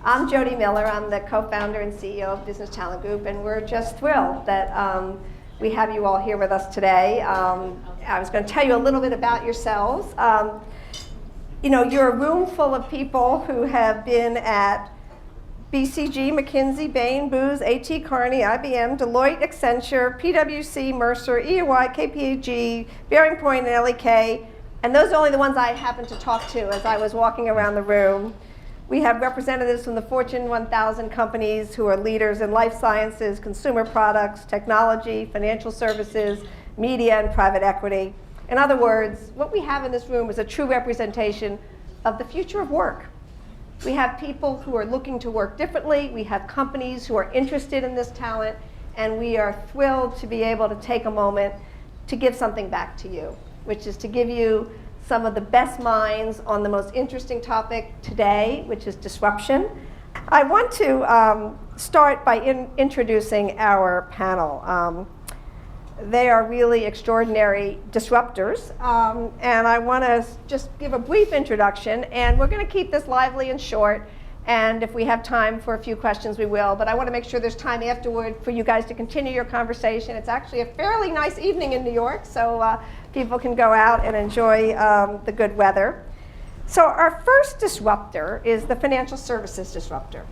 I'm Jody Miller. I'm the co-founder and CEO of Business Talent Group, and we're just thrilled that we have you all here with us today. I was going to tell you a little bit about yourselves. You're a room full of people who have been at BCG, McKinsey, Bain, Booz, A.T. Kearney, IBM, Deloitte, Accenture, PwC, Mercer, EY, KPMG, Bearing Point, and LEK. And those are only the ones I happened to talk to as I was walking around the room. We have representatives from the Fortune 1000 companies who are leaders in life sciences, consumer products, technology, financial services, media, and private equity. In other words, what we have in this room is a true representation of the future of work. We have people who are looking to work differently. We have companies who are interested in this talent, and we are thrilled to be able to take a moment to give something back to you, which is to give you some of the best minds on the most interesting topic today, which is disruption. I want to start by introducing our panel. They are really extraordinary disruptors, and I want to just give a brief introduction, and we're going to keep this lively and short, and if we have time for a few questions, we will, but I want to make sure there's time afterward for you guys to continue your conversation. It's actually a fairly nice evening in New York, so people can go out and enjoy the good weather. So our first disruptor is the financial services disruptor,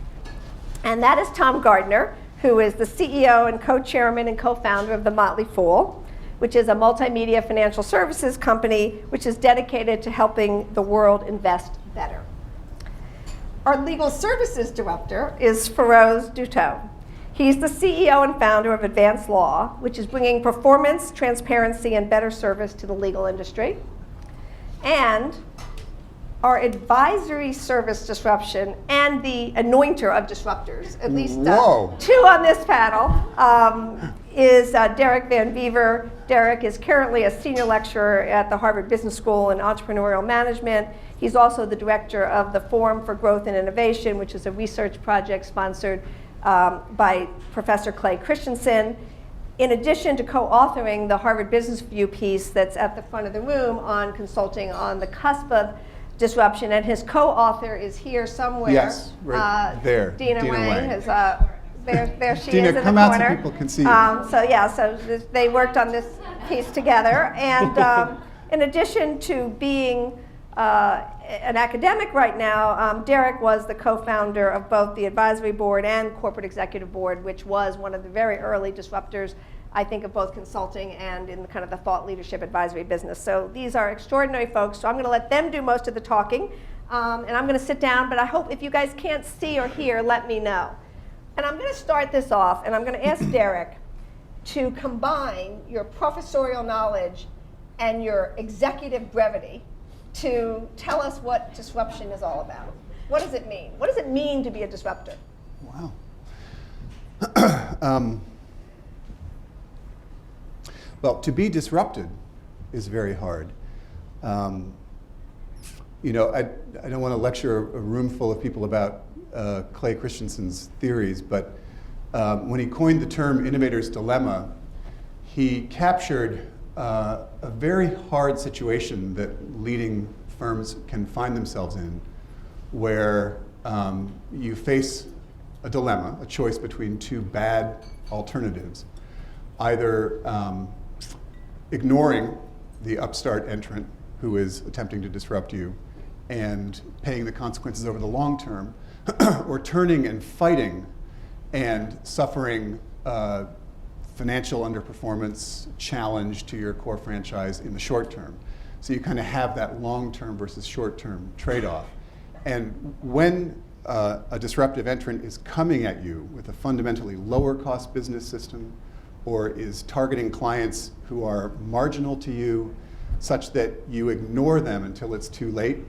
and that is Tom Gardner, who is the CEO and co-chairman and co-founder of the Motley, which is a multimedia financial services company which is dedicated to helping the world invest better. Our legal services disruptor is Feroz Duto. He's the CEO and founder of Advanced Law, which is bringing performance, transparency, and better service to the legal industry. And our advisory service disruption and the anointer of disruptors, at least two on this panel, is Derrick Van Beaver. Derrick is currently a senior lecturer at the Harvard Business School in entrepreneurial management. He's also the director of the Forum for Growth and Innovation, which is a research project sponsored by Professor Clay Christensen, in addition to co-authoring the Harvard Business Review piece that's at the front of the room on consulting on the cusp of disruption, and his co-author is here somewhere. Yes, right there. Dina Wang is there she Dina, is in come the out corner. so people can see you. So they worked on this piece together, and in addition to being an academic right now, Derrick was the co-founder of both the advisory board and corporate executive board, which was one of the very early disruptors, I think, of both consulting and in the kind of the thought leadership advisory business. So these are extraordinary folks, so I'm going to let them do most of the talking, and I'm going to sit down, but I hope if you guys can't see or hear, let me know. And I'm going to start this off, and I'm going to ask Derrick to combine your professorial knowledge and your executive brevity to tell us what disruption is all about. What does it mean? What does it mean to be a disruptor? Wow. Well, to be disrupted is very hard. I don't want to lecture a room full of people about Clay Christensen's theories, but when he coined the term innovator's dilemma, he captured a very hard situation that leading firms can find themselves in, where you face a dilemma, a choice between two bad alternatives, either ignoring the upstart entrant who is attempting to disrupt you and paying the consequences over the long term, or turning and fighting and suffering financial underperformance challenge to your core franchise in the short term. So you kind of have that long-term versus short-term trade-off. And when a disruptive entrant is coming at you with a fundamentally lower cost business system, or is targeting clients who are marginal to you such that you ignore them until it's too late,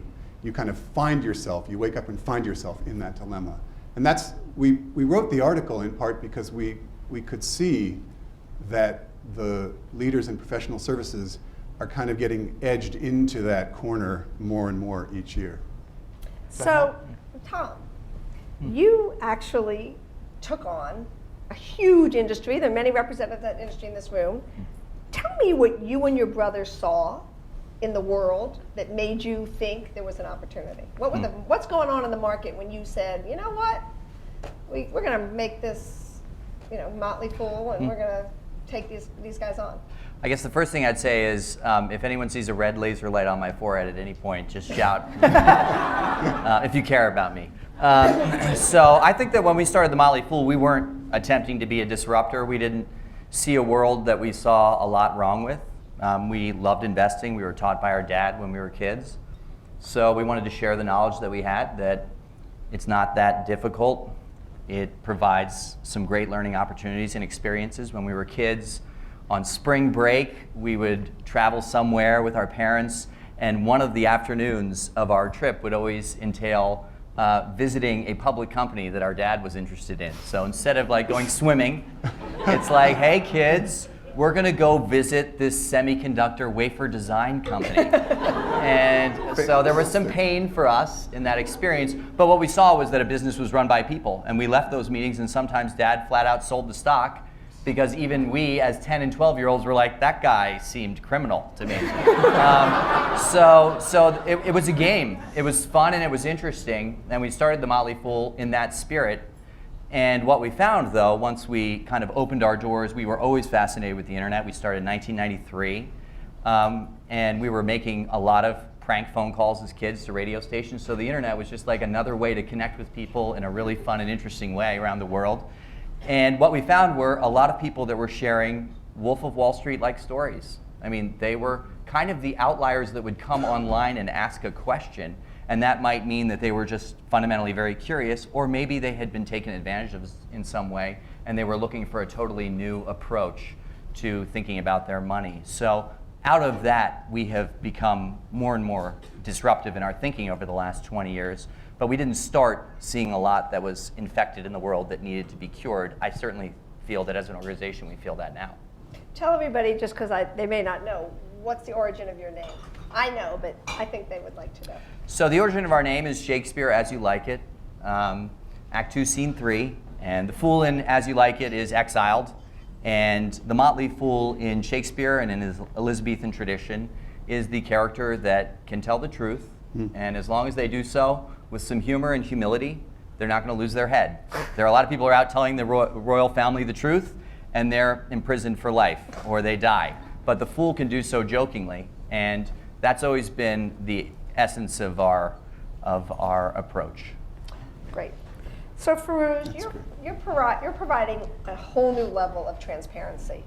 you kind of find yourself, you wake up and find yourself in that dilemma. And that's, we wrote the article in part because we could see that the leaders in professional services are kind of getting edged into that corner more and more each year. So, Tom, you actually took on a huge industry. There are many representatives of that industry in this room. Tell me what you and your brother saw in the world that made you think there was an opportunity? What's going on in the market when you said, you know what, we're going to make this, Motley Fool, and we're going to take these guys on? I guess the first thing I'd say is, if anyone sees a red laser light on my forehead at any point, just shout if you care about me. So I think that when we started the Motley Fool, we weren't attempting to be a disruptor. We didn't see a world that we saw a lot wrong with. We loved investing. We were taught by our dad when we were kids. So we wanted to share the knowledge that we had, that it's not that difficult. It provides some great learning opportunities and experiences. When we were kids, on spring break, we would travel somewhere with our parents, and one of the afternoons of our trip would always entail visiting a public company that our dad was interested in. So instead of like going swimming, it's like, hey kids, we're gonna go visit this semiconductor wafer design company. And so there was some pain for us in that experience, but what we saw was that a business was run by people, and we left those meetings and sometimes Dad flat out sold the stock, because even we as 10 and 12-year-olds were like, that guy seemed criminal to me. So it was a game. It was fun and it was interesting, and we started the Motley Fool in that spirit. And what we found, though, once we kind of opened our doors, we were always fascinated with the internet. We started in 1993, and we were making a lot of prank phone calls as kids to radio stations. So the internet was just like another way to connect with people in a really fun and interesting way around the world. And what we found were a lot of people that were sharing Wolf of Wall Street-like stories. I mean, they were kind of the outliers that would come online and ask a question, and that might mean that they were just fundamentally very curious, or maybe they had been taken advantage of in some way, and they were looking for a totally new approach to thinking about their money. So out of that, we have become more and more disruptive in our thinking over the last 20 years. But we didn't start seeing a lot that was infected in the world that needed to be cured. I certainly feel that as an organization, we feel that now. Tell everybody, just because they may not know, what's the origin of your name? I know, but I think they would like to know. So the origin of our name is Shakespeare As You Like It, Act 2, Scene 3. And the Fool in As You Like It is exiled. And the Motley Fool in Shakespeare and in his Elizabethan tradition is the character that can tell the truth. And as long as they do so with some humor and humility, they're not going to lose their head. There are a lot of people who are out telling the royal family the truth, and they're imprisoned for life, or they die. But the Fool can do so jokingly, and that's always been the essence of our approach. Great. So Farouz, you're providing a whole new level of transparency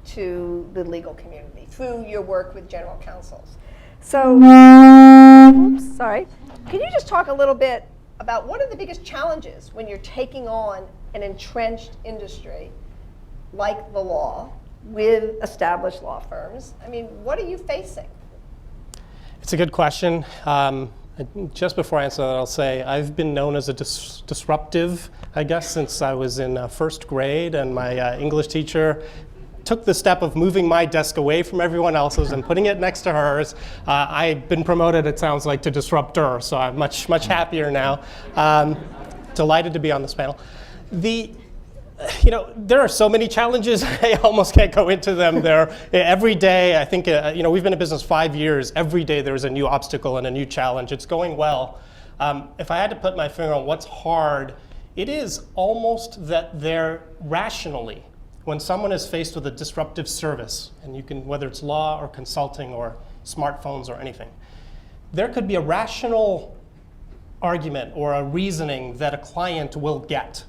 to the legal community through your work with general counsels. So, sorry. Can you just talk a little bit about what are the biggest challenges when you're taking on an entrenched industry like the law with established law firms? I mean, what are you facing? It's a good question. Just before I answer that, I'll say I've been known as a disruptive, I guess, since I was in first grade, and my English teacher took the step of moving my desk away from everyone else's and putting it next to hers. I've been promoted, it sounds like, to disruptor, so I'm much happier now. Delighted to be on this panel. There are so many challenges, I almost can't go into them. Every day, I think, we've been in business 5 years. Every day there's a new obstacle and a new challenge. It's going well. If I had to put my finger on what's hard, it is almost that they're rationally, when someone is faced with a disruptive service, and you can, whether it's law or consulting or smartphones or anything, there could be a rational argument or a reasoning that a client will get.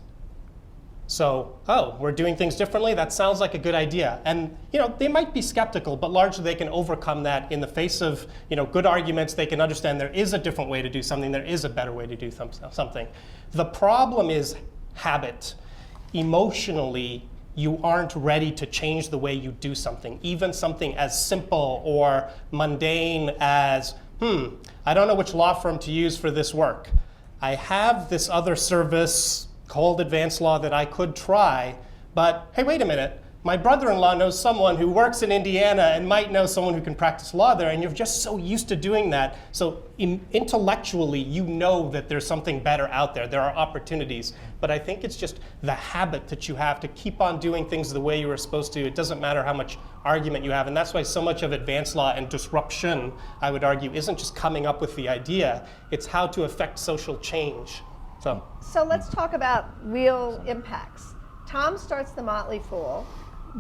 So, we're doing things differently? That sounds like a good idea. And they might be skeptical, but largely they can overcome that in the face of good arguments. They can understand there is a different way to do something. There is a better way to do something. The problem is habit. Emotionally, you aren't ready to change the way you do something. Even something as simple or mundane as, I don't know which law firm to use for this work. I have this other service called advanced law that I could try, but hey, wait a minute. my brother-in-law knows someone who works in Indiana and might know someone who can practice law there, and you're just so used to doing that. So intellectually, you know that there's something better out there. There are opportunities. But I think it's just the habit that you have to keep on doing things the way you were supposed to. It doesn't matter how much argument you have. And that's why so much of advanced law and disruption, I would argue, isn't just coming up with the idea. It's how to affect social change. So let's talk about real impacts. Tom starts the Motley Fool.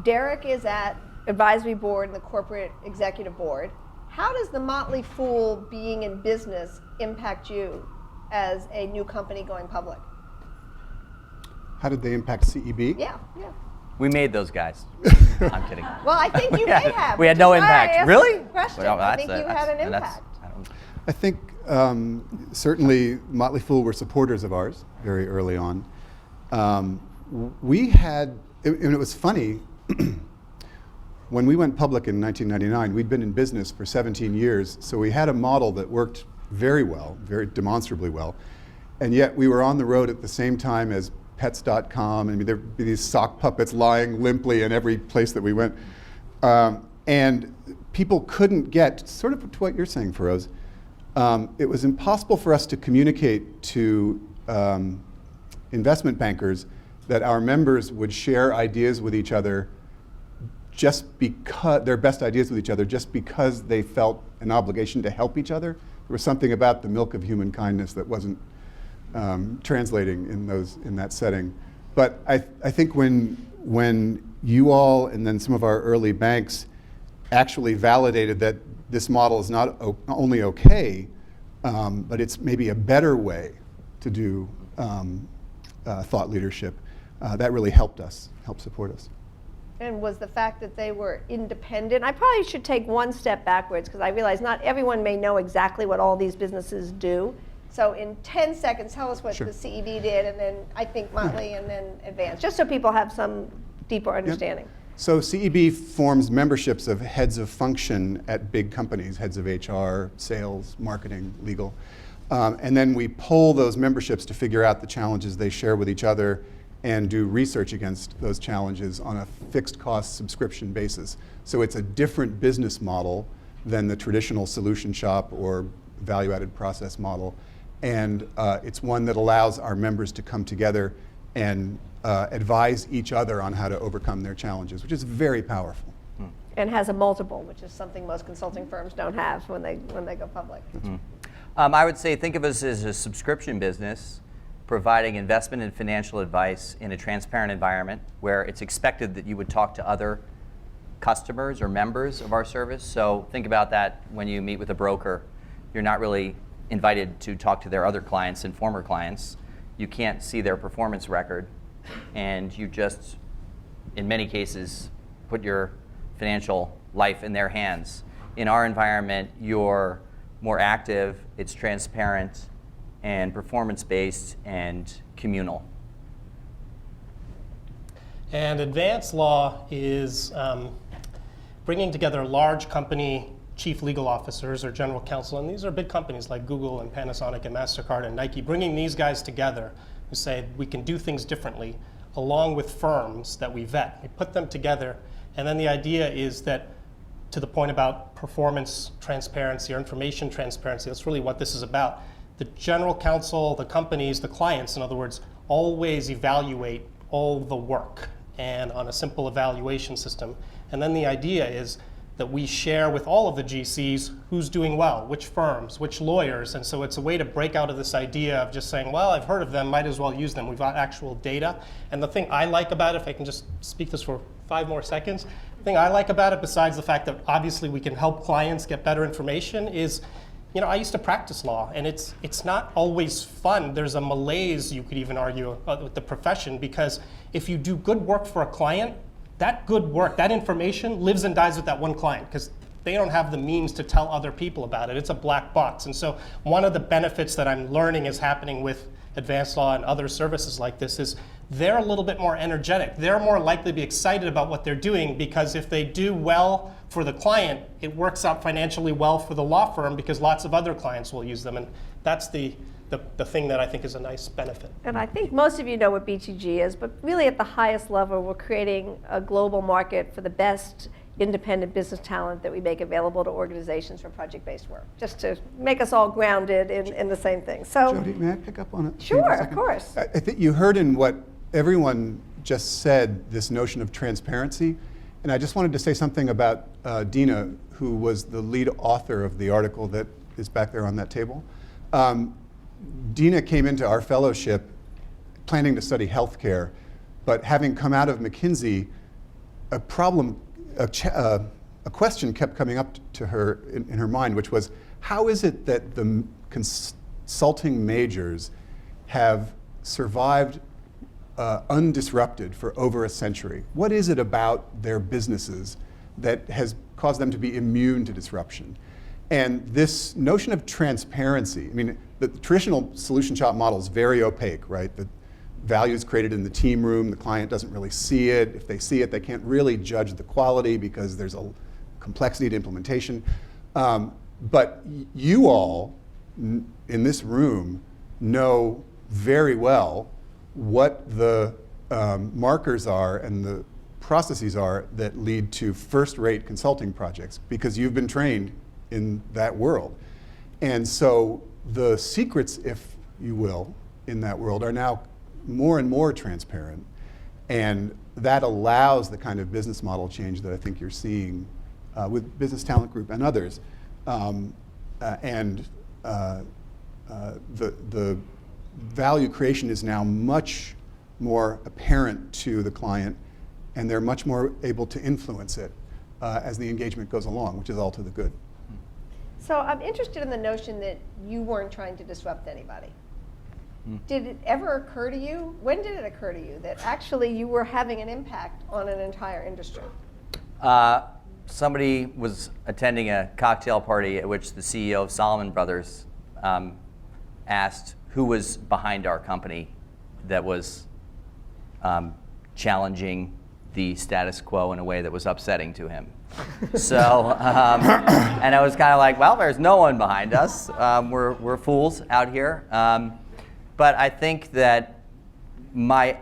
Derrick is at advisory board and the corporate executive board. How does the Motley Fool being in business impact you as a new company going public? How did they impact CEB? Yeah. We made those guys. I'm kidding. Well, I think you may have. We had which no is why I impact. asked Really? the question. Well, I think you had an that's- impact. I don't- I think certainly Motley Fool were supporters of ours very early on. We had, and it was funny, when we went public in 1999, we'd been in business for 17 years, so we had a model that worked very well, very demonstrably well, and yet we were on the road at the same time as Pets.com, and there'd be these sock puppets lying limply in every place that we went. And people couldn't get, sort of to what you're saying, Feroz, it was impossible for us to communicate to investment bankers that our members would share ideas with each other just because, their best ideas with each other, just because they felt an obligation to help each other. There was something about the milk of human kindness that wasn't translating in that setting. But I think when you all and then some of our early banks actually validated that this model is not only okay, but it's maybe a better way to do thought leadership, that really helped support us. And was the fact that they were independent. I probably should take one step backwards because I realize not everyone may know exactly what all these businesses do. So in 10 seconds, tell us what Sure. the CEB did, and then I think Motley, and then Advance, just so people have some deeper understanding. So CEB forms memberships of heads of function at big companies, heads of HR, sales, marketing, legal. And then we poll those memberships to figure out the challenges they share with each other and do research against those challenges on a fixed cost subscription basis. So it's a different business model than the traditional solution shop or value-added process model. And it's one that allows our members to come together and advise each other on how to overcome their challenges, which is very powerful. And has a multiple, which is something most consulting firms don't have when they go public. I would say think of us as a subscription business providing investment and financial advice in a transparent environment where it's expected that you would talk to other customers or members of our service. So think about that when you meet with a broker. You're not really invited to talk to their other clients and former clients. You can't see their performance record, and you just, in many cases, put your financial life in their hands. In our environment, you're more active, it's transparent, and performance-based and communal. And advanced law is bringing together large company chief legal officers or general counsel, and these are big companies like Google and Panasonic and MasterCard and Nike, bringing these guys together who say we can do things differently along with firms that we vet. We put them together, and then the idea is that, to the point about performance transparency or information transparency, that's really what this is about. The general counsel, the companies, the clients, in other words, always evaluate all the work and on a simple evaluation system. And then the idea is that we share with all of the GCs who's doing well, which firms, which lawyers, and so it's a way to break out of this idea of just saying, well, I've heard of them, might as well use them. We've got actual data. And the thing I like about it, if I can just speak this for 5 more seconds, the thing I like about it, besides the fact that obviously we can help clients get better information, is, you know, I used to practice law, and it's not always fun. There's a malaise, you could even argue, with the profession, because if you do good work for a client, that good work, that information lives and dies with that one client because they don't have the means to tell other people about it. It's a black box. And so one of the benefits that I'm learning is happening with advanced law and other services like this is they're a little bit more energetic. They're more likely to be excited about what they're doing because if they do well for the client, it works out financially well for the law firm because lots of other clients will use them. And that's the the thing that I think is a nice benefit. And I think most of you know what BTG is, but really at the highest level, we're creating a global market for the best independent business talent that we make available to organizations for project-based work, just to make us all grounded in the same thing. So, Jody, may I pick up on it? sure, for a of second? course. I think you heard in what everyone just said, this notion of transparency. And I just wanted to say something about Dina, who was the lead author of the article that is back there on that table. Dina came into our fellowship planning to study healthcare, but having come out of McKinsey, a question kept coming up to her in her mind, which was, how is it that the consulting majors have survived undisrupted for over a century? What is it about their businesses that has caused them to be immune to disruption? And this notion of transparency, I mean, the traditional solution shop model is very opaque, right? The value is created in the team room, the client doesn't really see it. If they see it, they can't really judge the quality because there's a complexity to implementation. But you all in this room know very well what the markers are and the processes are that lead to first-rate consulting projects, because you've been trained in that world. And so the secrets, if you will, in that world are now more and more transparent. And that allows the kind of business model change that I think you're seeing with Business Talent Group and others. The value creation is now much more apparent to the client, and they're much more able to influence it as the engagement goes along, which is all to the good. So I'm interested in the notion that you weren't trying to disrupt anybody. Did it ever occur to you, when did it occur to you that actually you were having an impact on an entire industry? Somebody was attending a cocktail party at which the CEO of Salomon Brothers asked who was behind our company that was challenging the status quo in a way that was upsetting to him. So, and I was kind of like, well, there's no one behind us. We're fools out here. But I think that my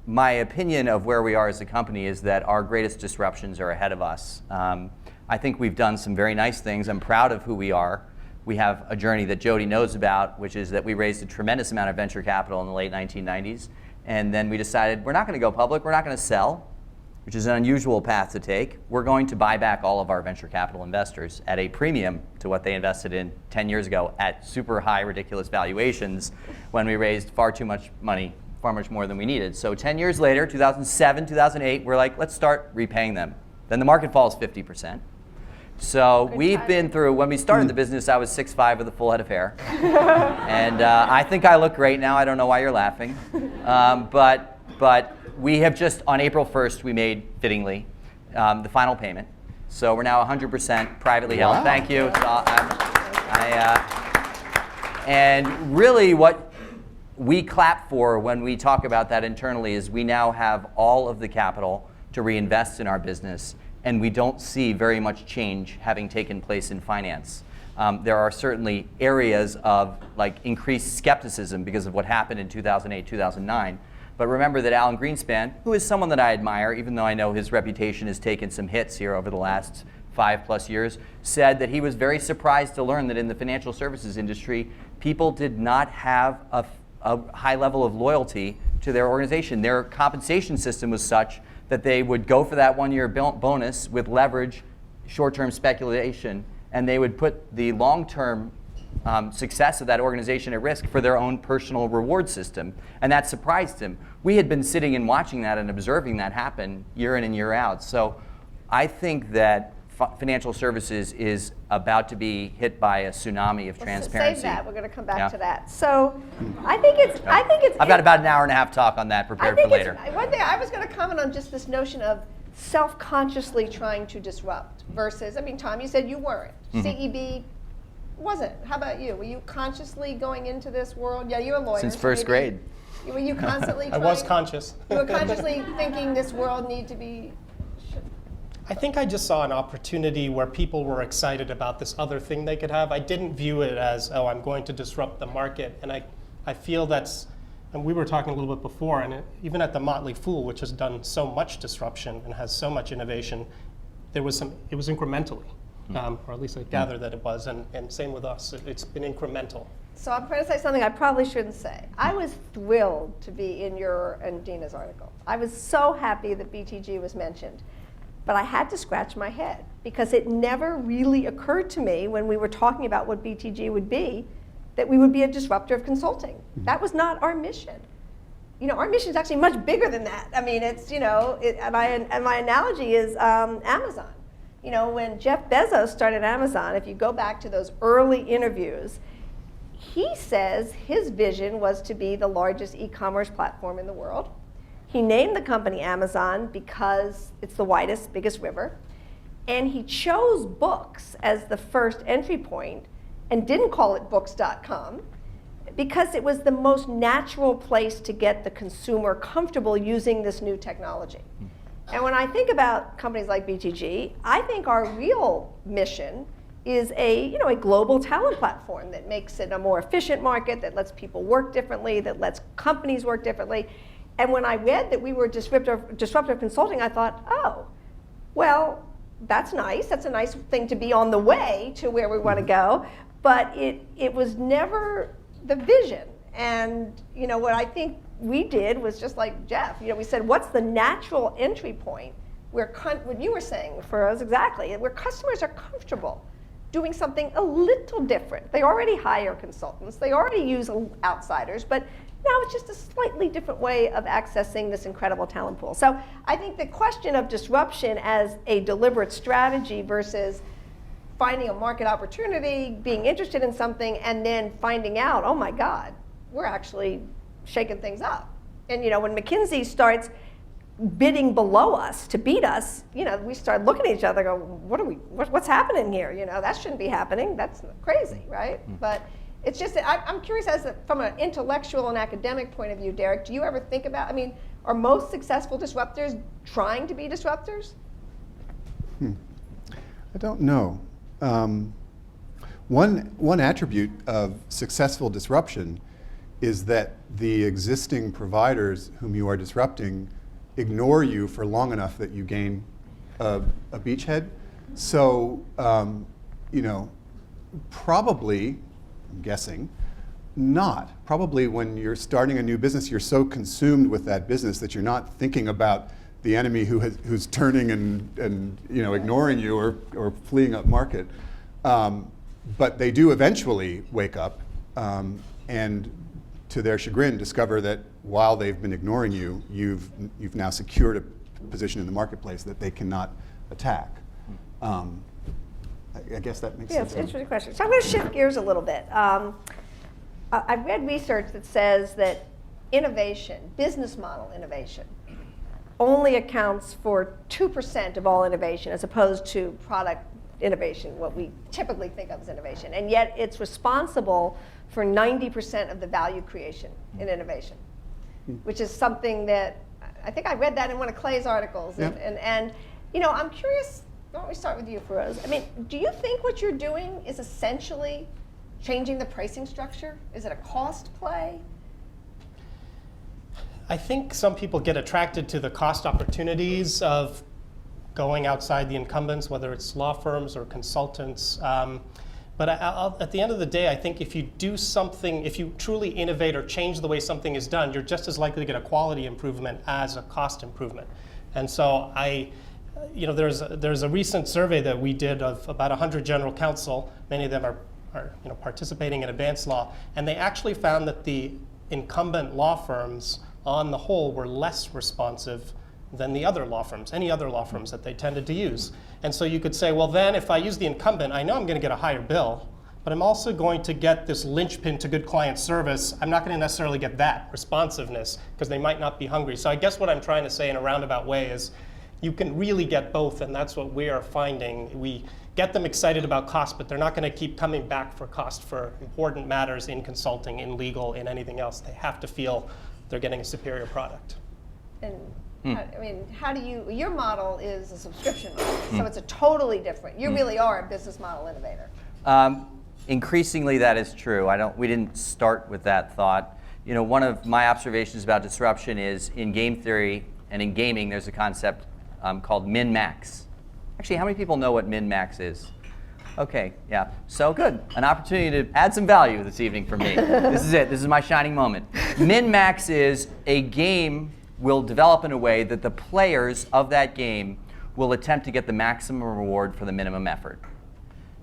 opinion of where we are as a company is that our greatest disruptions are ahead of us. I think we've done some very nice things. I'm proud of who we are. We have a journey that Jody knows about, which is that we raised a tremendous amount of venture capital in the late 1990s. And then we decided we're not going to go public. We're not going to sell, which is an unusual path to take. We're going to buy back all of our venture capital investors at a premium to what they invested in 10 years ago at super high, ridiculous valuations when we raised far too much money, far much more than we needed. So 10 years later, 2007, 2008, we're like, let's start repaying them. Then the market falls 50%. So we've been through, when we started the business, I was 6'5" with a full head of hair. And I think I look great now. I don't know why you're laughing. But we have just, on April 1st, we made, fittingly, the final payment. So we're now 100% privately held. Wow. Thank you. And really what we clap for when we talk about that internally is we now have all of the capital to reinvest in our business, and we don't see very much change having taken place in finance. There are certainly areas of increased skepticism because of what happened in 2008, 2009. But remember that Alan Greenspan, who is someone that I admire, even though I know his reputation has taken some hits here over the last 5+ years, said that he was very surprised to learn that in the financial services industry, people did not have a high level of loyalty to their organization. Their compensation system was such that they would go for that one-year bonus with leverage, short-term speculation, and they would put the long-term success of that organization at risk for their own personal reward system. And that surprised him. We had been sitting and watching that and observing that happen year in and year out. So I think that financial services is about to be hit by a tsunami of transparency. Save that. We're going to come back to that. So I think it's. I've got about an hour and a half talk on that prepared for later. One thing I was going to comment on, just this notion of self-consciously trying to disrupt versus, I mean, Tom, you said you weren't. CEB wasn't. How about you? Were you consciously going into this world? Yeah, you're a lawyer. Since first grade. Were you constantly I was conscious. You were consciously thinking this world need to be I think I just saw an opportunity where people were excited about this other thing they could have. I didn't view it as, oh, I'm going to disrupt the market. And I feel that's, and we were talking a little bit before, and even at the Motley Fool, which has done so much disruption and has so much innovation, it was incrementally, or at least I gather that it was, and same with us. It's been incremental. So I'm going to say something I probably shouldn't say. I was thrilled to be in your and Dina's article. I was so happy that BTG was mentioned. But I had to scratch my head because it never really occurred to me when we were talking about what BTG would be, that we would be a disruptor of consulting. That was not our mission. You know, our mission is actually much bigger than that. I mean, it's, you know, and my analogy is Amazon. You know, when Jeff Bezos started Amazon, if you go back to those early interviews, he says his vision was to be the largest e-commerce platform in the world. He named the company Amazon because it's the widest, biggest river. And he chose books as the first entry point and didn't call it books.com because it was the most natural place to get the consumer comfortable using this new technology. And when I think about companies like BTG, I think our real mission is a global talent platform that makes it a more efficient market, that lets people work differently, that lets companies work differently. And when I read that we were disruptive consulting, I thought, oh, well, that's nice. That's a nice thing to be on the way to where we want to go. But it was never the vision. And you know what I think we did was just like Jeff. You know, we said, what's the natural entry point where what you were saying for us exactly, where customers are comfortable doing something a little different. They already hire consultants. They already use outsiders, but now it's just a slightly different way of accessing this incredible talent pool. So I think the question of disruption as a deliberate strategy versus finding a market opportunity, being interested in something, and then finding out, oh my God, we're actually shaking things up. And you know, when McKinsey starts bidding below us to beat us, you know, we start looking at each other and go, what's happening here? You know, that shouldn't be happening. That's crazy, right? But it's just, I'm curious from an intellectual and academic point of view, Derrick, do you ever think about, I mean, are most successful disruptors trying to be disruptors? I don't know. One attribute of successful disruption is that the existing providers whom you are disrupting ignore you for long enough that you gain a beachhead. So, you know, probably, I'm guessing, not. Probably when you're starting a new business, you're so consumed with that business that you're not thinking about the enemy who's turning and you know, ignoring you or fleeing up market. But they do eventually wake up and, to their chagrin, discover that while they've been ignoring you, you've now secured a position in the marketplace that they cannot attack. I guess that makes sense. Yeah, it's an interesting question. So I'm going to shift gears a little bit. I've read research that says that innovation, business model innovation, only accounts for 2% of all innovation as opposed to product innovation, what we typically think of as innovation. And yet it's responsible for 90% of the value creation in innovation, which is something that, I think I read that in one of Clay's articles. Yep. And you know, I'm curious, why don't we start with you, Feroz? I mean, do you think what you're doing is essentially changing the pricing structure? Is it a cost play? I think some people get attracted to the cost opportunities of going outside the incumbents, whether it's law firms or consultants. But at the end of the day, I think if you do something, if you truly innovate or change the way something is done, you're just as likely to get a quality improvement as a cost improvement. And so you know, there's a recent survey that we did of about 100 general counsel. Many of them are you know, participating in advanced law, and they actually found that the incumbent law firms, on the whole, were less responsive than the other law firms, any other law firms that they tended to use. And so you could say, well, then if I use the incumbent, I know I'm going to get a higher bill, but I'm also going to get this linchpin to good client service. I'm not going to necessarily get that responsiveness because they might not be hungry. So I guess what I'm trying to say in a roundabout way is you can really get both, and that's what we are finding. We get them excited about cost, but they're not going to keep coming back for cost for important matters in consulting, in legal, in anything else. They have to feel they're getting a superior product. And I mean, how do you, your model is a subscription model, so it's a totally different, you really are a business model innovator. Increasingly, that is true. We didn't start with that thought. One of my observations about disruption is in game theory and in gaming, there's a concept called min-max. Actually, how many people know what min-max is? Okay, yeah, so good. An opportunity to add some value this evening for me. This is it, this is my shining moment. Min-max is a game will develop in a way that the players of that game will attempt to get the maximum reward for the minimum effort.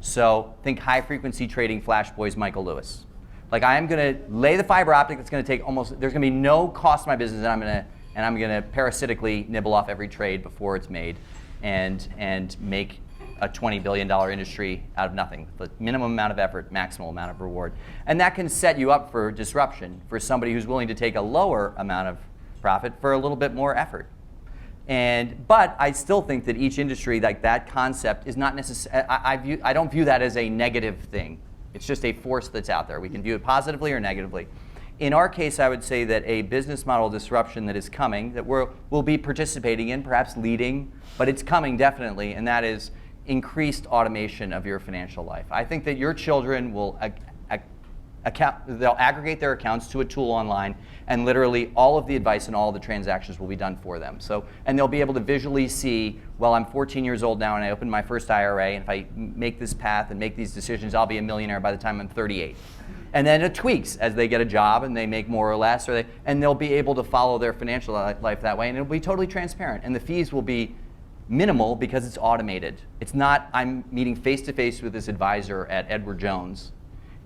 So think high frequency trading Flash Boys Michael Lewis. Like I am gonna lay the fiber optic that's gonna take there's gonna be no cost to my business, and I'm gonna parasitically nibble off every trade before it's made and make a $20 billion industry out of nothing. The minimum amount of effort, maximal amount of reward. And that can set you up for disruption for somebody who's willing to take a lower amount of profit for a little bit more effort. But I still think that each industry, like that concept, is not necessarily, I don't view that as a negative thing. It's just a force that's out there. We can view it positively or negatively. In our case, I would say that a business model disruption that is coming, that we'll be participating in, perhaps leading, but it's coming definitely, and that is increased automation of your financial life. I think that your children will they'll aggregate their accounts to a tool online, and literally all of the advice and all of the transactions will be done for them. And they'll be able to visually see, well, I'm 14 years old now and I opened my first IRA, and if I make this path and make these decisions, I'll be a millionaire by the time I'm 38. And then it tweaks as they get a job and they make more or less, and they'll be able to follow their financial life that way, and it'll be totally transparent. And the fees will be minimal because it's automated. It's not I'm meeting face-to-face with this advisor at Edward Jones,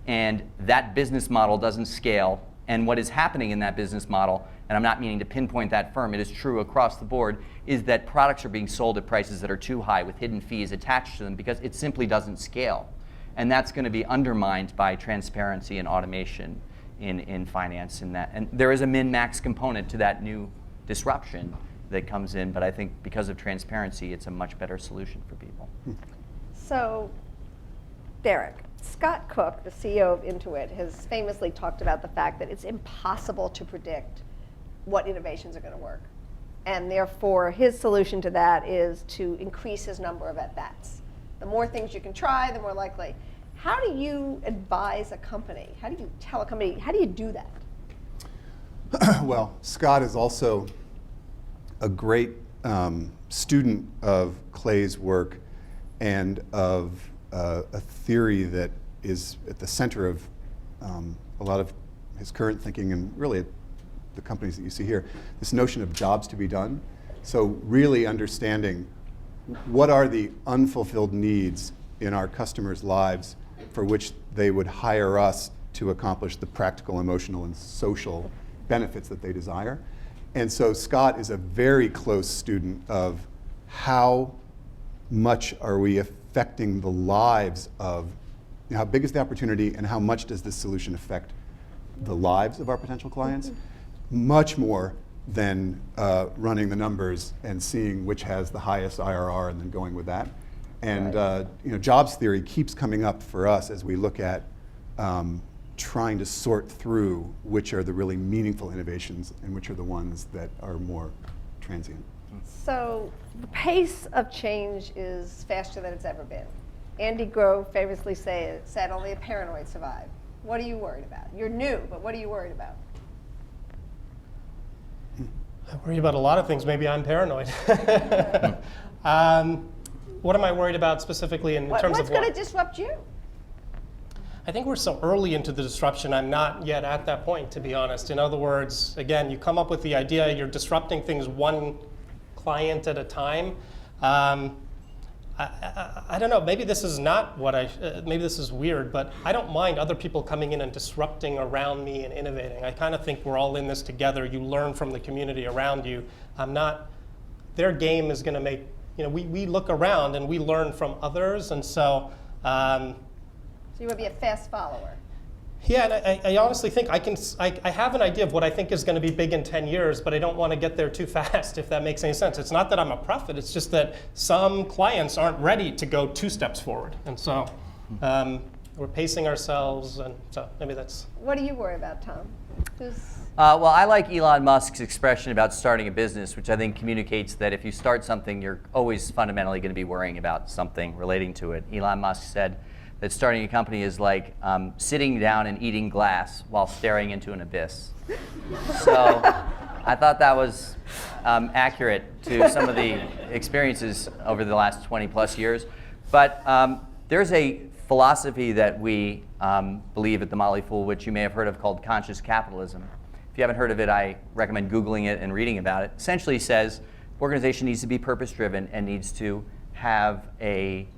and that business model doesn't scale. And what is happening in that business model, and I'm not meaning to pinpoint that firm, it is true across the board, is that products are being sold at prices that are too high with hidden fees attached to them because it simply doesn't scale. And that's going to be undermined by transparency and automation in finance. And there is a min-max component to that new disruption that comes in, but I think because of transparency, it's a much better solution for people. So, Derrick, Scott Cook, the CEO of Intuit, has famously talked about the fact that it's impossible to predict what innovations are going to work. And therefore, his solution to that is to increase his number of at-bats. The more things you can try, the more likely. How do you advise a company? How do you tell a company, how do you do that? Well, Scott is also a great student of Clay's work and of a theory that is at the center of a lot of his current thinking and really the companies that you see here, this notion of jobs to be done. So really understanding what are the unfulfilled needs in our customers' lives for which they would hire us to accomplish the practical, emotional, and social benefits that they desire. And so Scott is a very close student of how much are we affecting the lives of, how big is the opportunity and how much does this solution affect the lives of our potential clients? Much more than running the numbers and seeing which has the highest IRR and then going with that. And jobs theory keeps coming up for us as we look at trying to sort through which are the really meaningful innovations and which are the ones that are more transient. So the pace of change is faster than it's ever been. Andy Grove famously said only a paranoid survive. What are you worried about? You're new, but what are you worried about? I worry about a lot of things. Maybe I'm paranoid. What am I worried about specifically in terms of what's going to disrupt you? I think we're so early into the disruption, I'm not yet at that point, to be honest. In other words, again, you come up with the idea, you're disrupting things one client at a time. I don't know, maybe this is not what maybe this is weird, but I don't mind other people coming in and disrupting around me and innovating. I kind of think we're all in this together. You learn from the community around you. Their game is going to make, we look around and we learn from others, and so. So you would be a fast follower. Yeah, and I honestly think I have an idea of what I think is going to be big in 10 years, but I don't want to get there too fast, if that makes any sense. It's not that I'm a prophet, it's just that some clients aren't ready to go 2 steps forward. And so we're pacing ourselves, and so maybe that's... What do you worry about, Tom? Well, I like Elon Musk's expression about starting a business, which I think communicates that if you start something, you're always fundamentally going to be worrying about something relating to it. Elon Musk said that starting a company is like sitting down and eating glass while staring into an abyss. So I thought that was accurate to some of the experiences over the last 20 plus years. But there's a philosophy that we believe at the Motley Fool, which you may have heard of, called conscious capitalism. If you haven't heard of it, I recommend Googling it and reading about it. Essentially says organization needs to be purpose-driven and needs to have a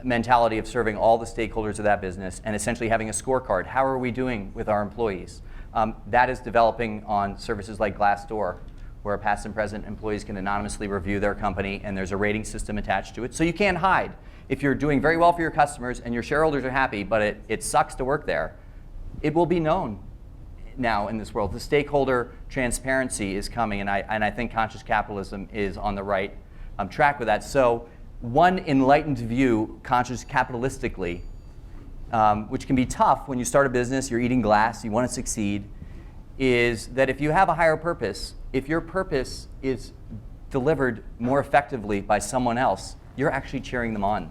mentality of serving all the stakeholders of that business and essentially having a scorecard. How are we doing with our employees? That is developing on services like Glassdoor, where past and present employees can anonymously review their company, and there's a rating system attached to it. So you can't hide. If you're doing very well for your customers and your shareholders are happy, but it sucks to work there, it will be known now in this world. The stakeholder transparency is coming, and I think conscious capitalism is on the right track with that. So one enlightened view, conscious capitalistically, which can be tough when you start a business, you're eating glass, you want to succeed, is that if you have a higher purpose, if your purpose is delivered more effectively by someone else, you're actually cheering them on.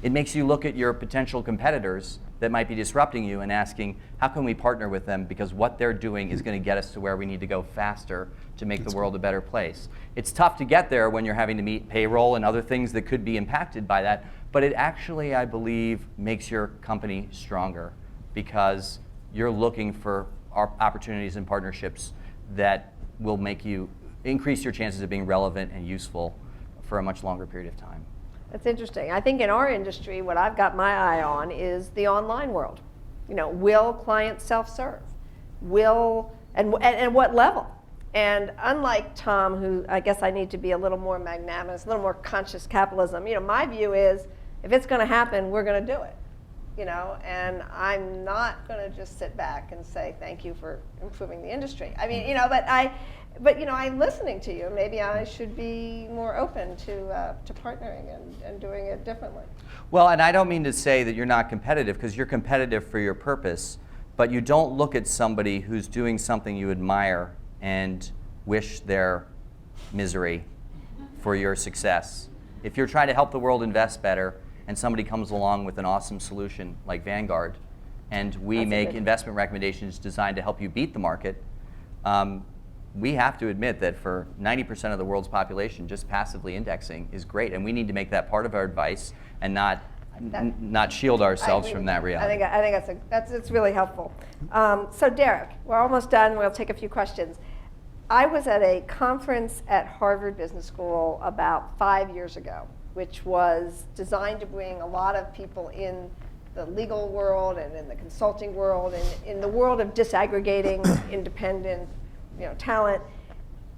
It makes you look at your potential competitors that might be disrupting you and asking, how can we partner with them, because what they're doing is going to get us to where we need to go faster to make the world a better place. It's tough to get there when you're having to meet payroll and other things that could be impacted by that, but it actually, I believe, makes your company stronger because you're looking for opportunities and partnerships that will make you increase your chances of being relevant and useful for a much longer period of time. That's interesting. I think in our industry, what I've got my eye on is the online world. You know, will clients self-serve? Will, and what level? And unlike Tom, who I guess I need to be a little more magnanimous, a little more conscious capitalism, you know, my view is if it's going to happen, we're going to do it. You know, and I'm not going to just sit back and say thank you for improving the industry. I mean, you know, but you know, I'm listening to you. Maybe I should be more open to partnering and doing it differently. Well, and I don't mean to say that you're not competitive, because you're competitive for your purpose, but you don't look at somebody who's doing something you admire and wish their misery for your success. If you're trying to help the world invest better, and somebody comes along with an awesome solution like Vanguard, and we make investment recommendations designed to help you beat the market, we have to admit that for 90% of the world's population, just passively indexing is great, and we need to make that part of our advice and not shield ourselves from that reality. I think that's really helpful. So Derrick, we're almost done. We'll take a few questions. I was at a conference at Harvard Business School about 5 years ago, which was designed to bring a lot of people in the legal world and in the consulting world and in the world of disaggregating independent, you know, talent.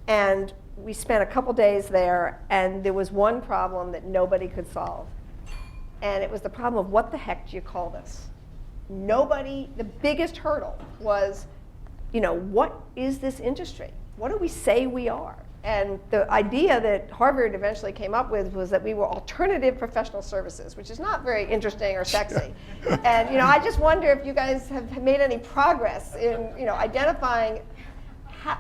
And we spent a couple days there, and there was one problem that nobody could solve. And it was the problem of what the heck do you call this? Nobody, the biggest hurdle was, you know, what is this industry? What do we say we are? And the idea that Harvard eventually came up with was that we were alternative professional services, which is not very interesting or sexy. And you know, I just wonder if you guys have made any progress in, you know, identifying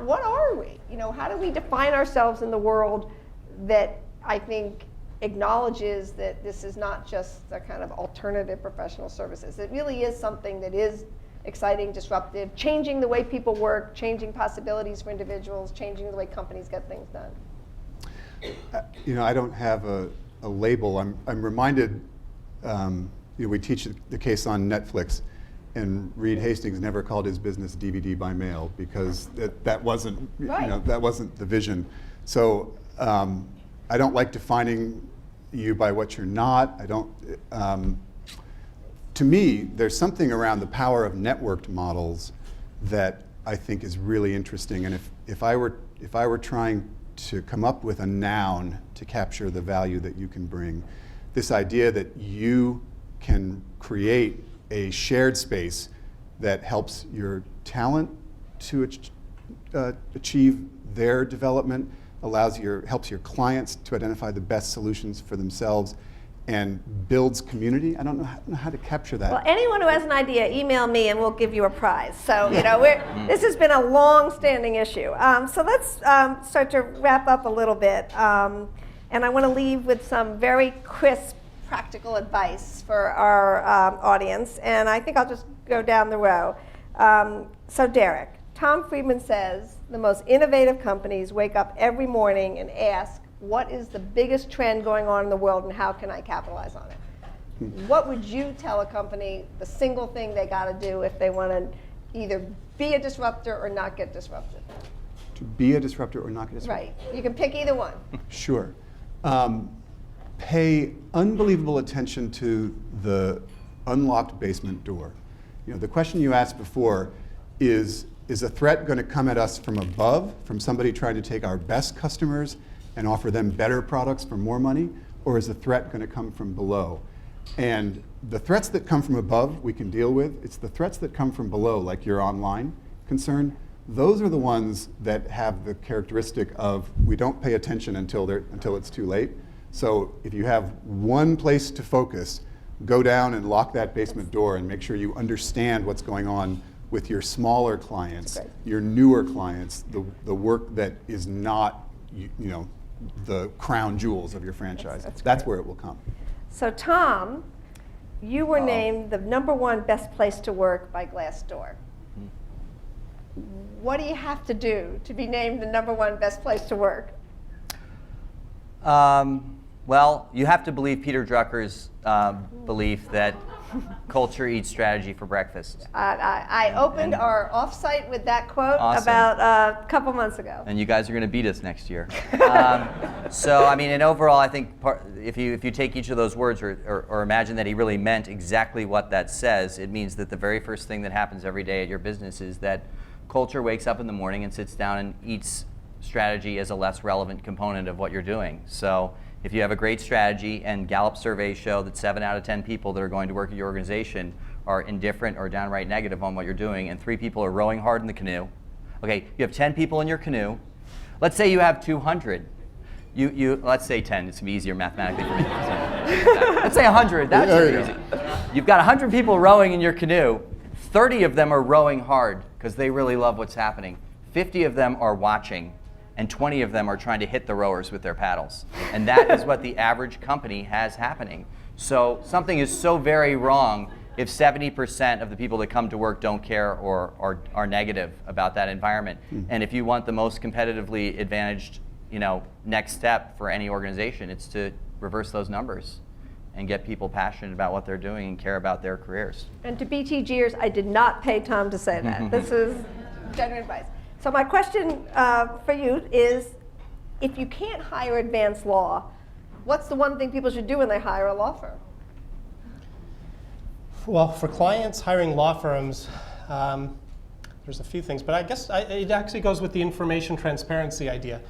what are we? You know, how do we define ourselves in the world that I think acknowledges that this is not just a kind of alternative professional services. It really is something that is exciting, disruptive, changing the way people work, changing possibilities for individuals, changing the way companies get things done. You know, I don't have a label. I'm reminded, you know, we teach the case on Netflix, and Reed Hastings never called his business DVD by mail because that wasn't, right. You know, that wasn't the vision. So I don't like defining you by what you're not. I don't. To me, there's something around the power of networked models that I think is really interesting. And if I were trying to come up with a noun to capture the value that you can bring, this idea that you can create a shared space that helps your talent to achieve their development, helps your clients to identify the best solutions for themselves, and builds community. I don't know how to capture that. Well, anyone who has an idea, email me and we'll give you a prize. So, this has been a long-standing issue. So let's start to wrap up a little bit. And I want to leave with some very crisp, practical advice for our audience. And I think I'll just go down the row. So Derrick, Tom Friedman says the most innovative companies wake up every morning and ask, what is the biggest trend going on in the world and how can I capitalize on it? What would you tell a company the single thing they got to do if they want to either be a disruptor or not get disrupted? To be a disruptor or not get disrupted? Right. You can pick either one. Sure. Pay unbelievable attention to the unlocked basement door. The question you asked before is a threat going to come at us from above, from somebody trying to take our best customers and offer them better products for more money, or is the threat going to come from below? And the threats that come from above we can deal with. It's the threats that come from below, like your online concern, those are the ones that have the characteristic of we don't pay attention until it's too late. So if you have one place to focus, go down and lock that basement door and make sure you understand what's going on with your smaller clients, your newer clients, the work that is not the crown jewels of your franchise. That's where it will come. So Tom, you were named the #1 best place to work by Glassdoor. What do you have to do to be named the #1 best place to work? Well, you have to believe Peter Drucker's belief that culture eats strategy for breakfast. I opened our offsite with that quote Awesome. about a couple months ago. And you guys are going to beat us next year. And overall, I think if you take each of those words or imagine that he really meant exactly what that says, it means that the very first thing that happens every day at your business is that culture wakes up in the morning and sits down and eats strategy as a less relevant component of what you're doing. So if you have a great strategy, and Gallup surveys show that 7 out of 10 people that are going to work at your organization are indifferent or downright negative on what you're doing, and 3 people are rowing hard in the canoe. Okay, you have 10 people in your canoe. Let's say you have 200. Let's say 10. It's going to be easier mathematically for me. Let's say 100. That's easy. You've got 100 people rowing in your canoe. 30 of them are rowing hard because they really love what's happening. 50 of them are watching, and 20 of them are trying to hit the rowers with their paddles. And that is what the average company has happening. So something is so very wrong if 70% of the people that come to work don't care or are negative about that environment. And if you want the most competitively advantaged, next step for any organization, it's to reverse those numbers and get people passionate about what they're doing and care about their careers. And to BTGers, I did not pay Tom to say that. This is genuine advice. So my question for you is, if you can't hire advanced law, what's the one thing people should do when they hire a law firm? Well, for clients hiring law firms, there's a few things, but I guess it actually goes with the information transparency idea.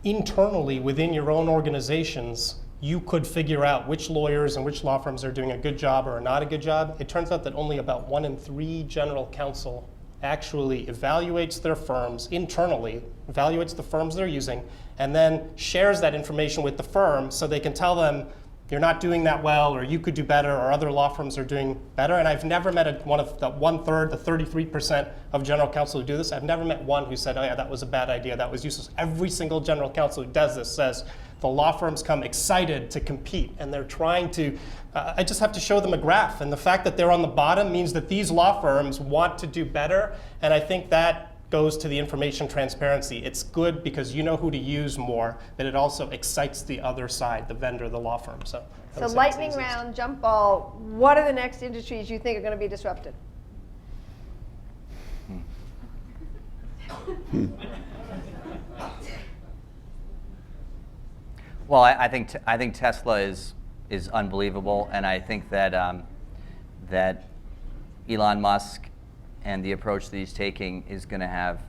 Internally, within your own organizations, you could figure out which lawyers and which law firms are doing a good job or not a good job. It turns out that only about 1 in 3 general counsel actually evaluates their firms internally, evaluates the firms they're using, and then shares that information with the firm so they can tell them, you're not doing that well, or you could do better, or other law firms are doing better. And I've never met one of the 1/3, the 33% of general counsel who do this. I've never met one who said, oh yeah, that was a bad idea, that was useless. Every single general counsel who does this says the law firms come excited to compete, and they're trying to, I just have to show them a graph. And the fact that they're on the bottom means that these law firms want to do better. And I think that goes to the information transparency. It's good because you know who to use more, but it also excites the other side, the vendor, the law firm. So lightning round, jump ball, what are the next industries you think are going to be disrupted? Well, I think Tesla is unbelievable, and I think that that Elon Musk and the approach that he's taking is going to have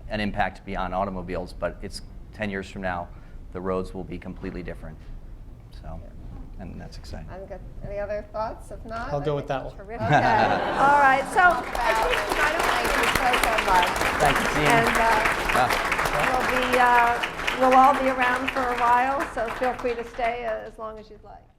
an impact beyond automobiles. But it's 10 years from now, the roads will be completely different. So, and that's exciting. I'm good. Any other thoughts? If not, I'll go with that one. Okay. All right. So I think I don't think it's so live. Thank you, team. And we'll be we'll all be around for a while, so feel free to stay as long as you'd like.